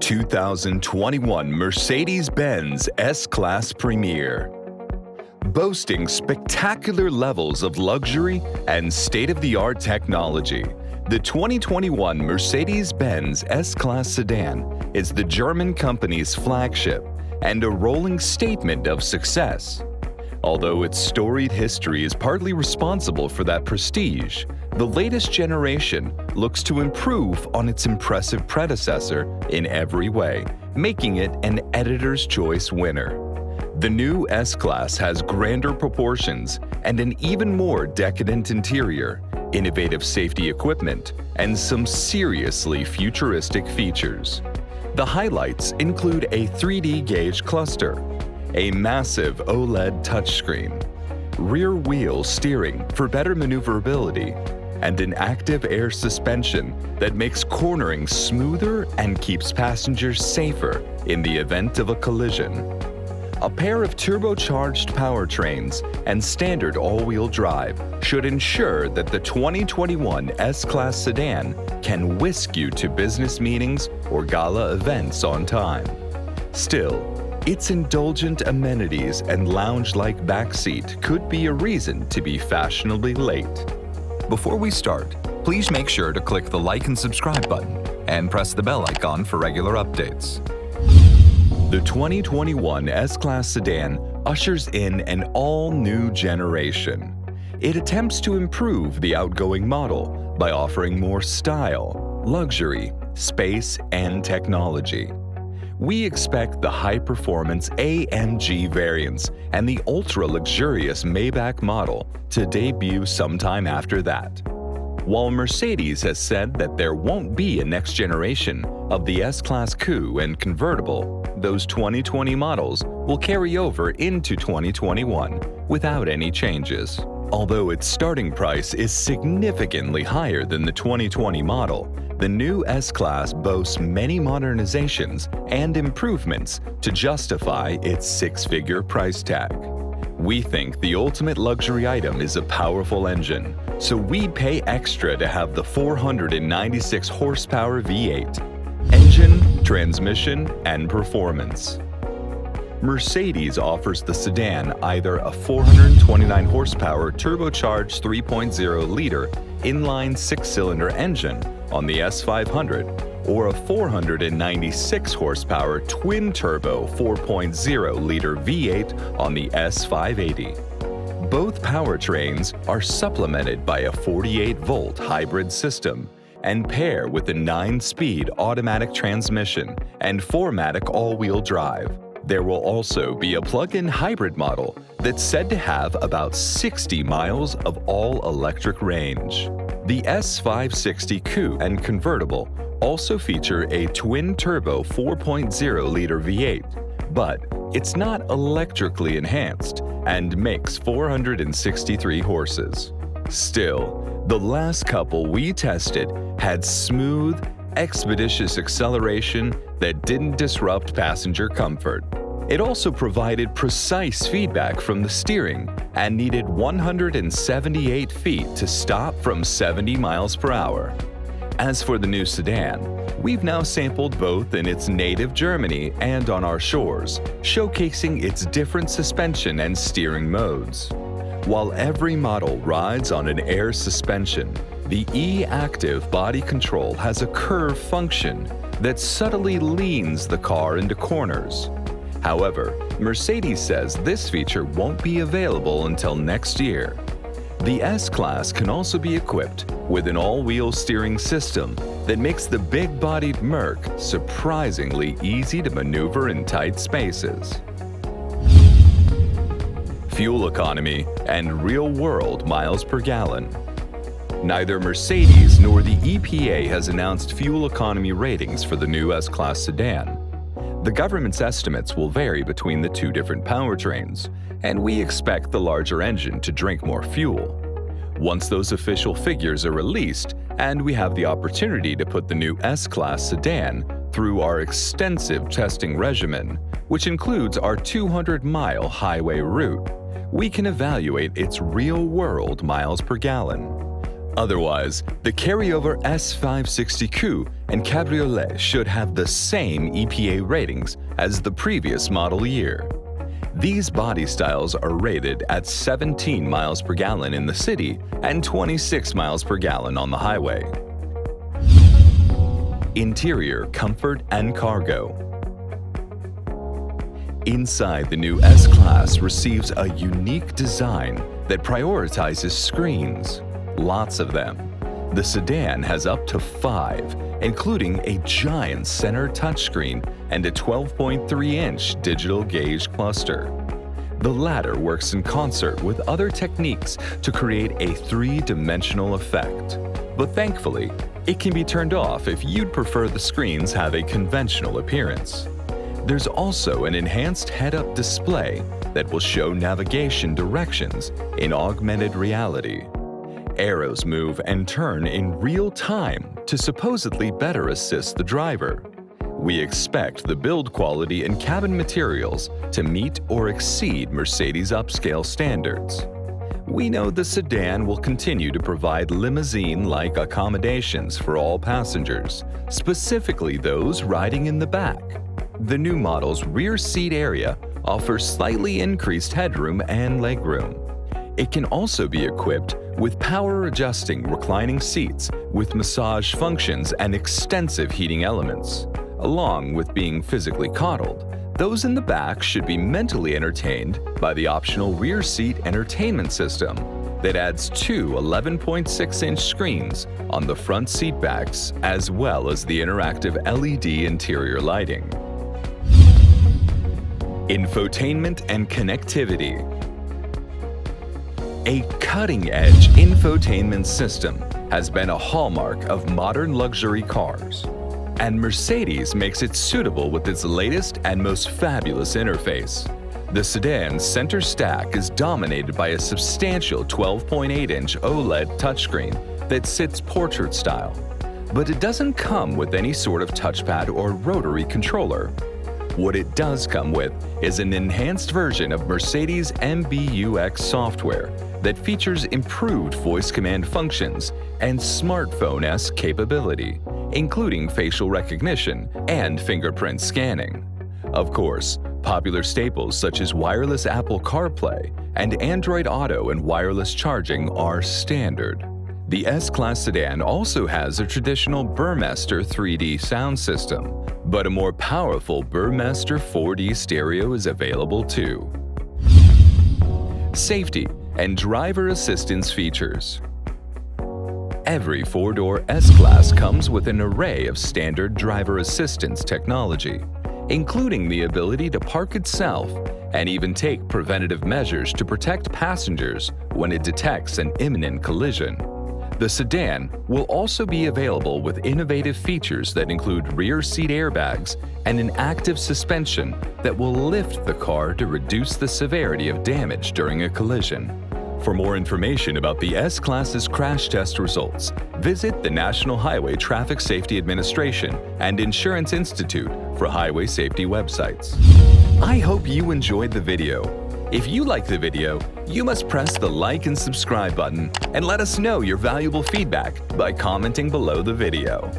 2021 Mercedes-Benz S-Class Premier. Boasting spectacular levels of luxury and state-of-the-art technology, the 2021 Mercedes-Benz S-Class sedan is the German company's flagship and a rolling statement of success. Although its storied history is partly responsible for that prestige, the latest generation looks to improve on its impressive predecessor in every way, making it an Editor's Choice winner. The new S-Class has grander proportions and an even more decadent interior, innovative safety equipment, and some seriously futuristic features. The highlights include a 3D gauge cluster, a massive OLED touchscreen, rear-wheel steering for better maneuverability, and an active air suspension that makes cornering smoother and keeps passengers safer in the event of a collision. A pair of turbocharged powertrains and standard all-wheel drive should ensure that the 2021 S-Class sedan can whisk you to business meetings or gala events on time. Still, its indulgent amenities and lounge-like backseat could be a reason to be fashionably late. Before we start, please make sure to click the like and subscribe button and press the bell icon for regular updates. The 2021 S-Class sedan ushers in an all-new generation. It attempts to improve the outgoing model by offering more style, luxury, space, and technology. We expect the high-performance AMG variants and the ultra-luxurious Maybach model to debut sometime after that. While Mercedes has said that there won't be a next generation of the S-Class Coupe and convertible, those 2020 models will carry over into 2021 without any changes. Although its starting price is significantly higher than the 2020 model, the new S-Class boasts many modernizations and improvements to justify its six-figure price tag. We think the ultimate luxury item is a powerful engine, so we'd pay extra to have the 496 horsepower V8. Engine, transmission, and performance. Mercedes offers the sedan either a 429 horsepower turbocharged 3.0-liter inline six-cylinder engine on the S500 or a 496 horsepower twin-turbo 4.0-liter V8 on the S580. Both powertrains are supplemented by a 48-volt hybrid system and pair with a 9-speed automatic transmission and 4MATIC all-wheel drive. There will also be a plug-in hybrid model that's said to have about 60 miles of all-electric range. The S560 Coupe and convertible also feature a twin-turbo 4.0-liter V8, but it's not electrically enhanced and makes 463 horses. Still, the last couple we tested had smooth, expeditious acceleration that didn't disrupt passenger comfort. It also provided precise feedback from the steering and needed 178 feet to stop from 70 miles per hour. As for the new sedan, we've now sampled both in its native Germany and on our shores, showcasing its different suspension and steering modes. While every model rides on an air suspension, the E-Active body control has a curve function that subtly leans the car into corners. However, Mercedes says this feature won't be available until next year. The S-Class can also be equipped with an all-wheel steering system that makes the big-bodied Merc surprisingly easy to maneuver in tight spaces. Fuel economy and real-world miles per gallon. Neither Mercedes nor the EPA has announced fuel economy ratings for the new S-Class sedan. The government's estimates will vary between the two different powertrains, and we expect the larger engine to drink more fuel. Once those official figures are released and we have the opportunity to put the new S-Class sedan through our extensive testing regimen, which includes our 200-mile highway route, we can evaluate its real-world miles per gallon. Otherwise, the carryover S560 Coupe and Cabriolet should have the same EPA ratings as the previous model year. These body styles are rated at 17 miles per gallon in the city and 26 miles per gallon on the highway. Interior comfort and cargo. Inside, the new S-Class receives a unique design that prioritizes screens. Lots of them. The sedan has up to 5, including a giant center touchscreen and a 12.3-inch digital gauge cluster. The latter works in concert with other techniques to create a 3-dimensional effect. But thankfully, it can be turned off if you'd prefer the screens have a conventional appearance. There's also an enhanced head-up display that will show navigation directions in augmented reality. Arrows move and turn in real time to supposedly better assist the driver. We expect the build quality and cabin materials to meet or exceed Mercedes upscale standards. We know the sedan will continue to provide limousine-like accommodations for all passengers, specifically those riding in the back. The new model's rear seat area offers slightly increased headroom and legroom. It can also be equipped with power-adjusting reclining seats with massage functions and extensive heating elements. Along with being physically coddled, those in the back should be mentally entertained by the optional rear seat entertainment system that adds 2 11.6-inch screens on the front seat backs as well as the interactive LED interior lighting. Infotainment and connectivity. A cutting-edge infotainment system has been a hallmark of modern luxury cars, and Mercedes makes it suitable with its latest and most fabulous interface. The sedan's center stack is dominated by a substantial 12.8-inch OLED touchscreen that sits portrait style, but it doesn't come with any sort of touchpad or rotary controller. What it does come with is an enhanced version of Mercedes MBUX software that features improved voice command functions and smartphone-esque capability, including facial recognition and fingerprint scanning. Of course, popular staples such as wireless Apple CarPlay and Android Auto and wireless charging are standard. The S-Class sedan also has a traditional Burmester 3D sound system, but a more powerful Burmester 4D stereo is available too. Safety and driver assistance features. Every 4-door S-Class comes with an array of standard driver assistance technology, including the ability to park itself and even take preventative measures to protect passengers when it detects an imminent collision. The sedan will also be available with innovative features that include rear seat airbags and an active suspension that will lift the car to reduce the severity of damage during a collision. For more information about the S-Class's crash test results, visit the National Highway Traffic Safety Administration and Insurance Institute for highway safety websites. I hope you enjoyed the video. If you liked the video, you must press the like and subscribe button and let us know your valuable feedback by commenting below the video.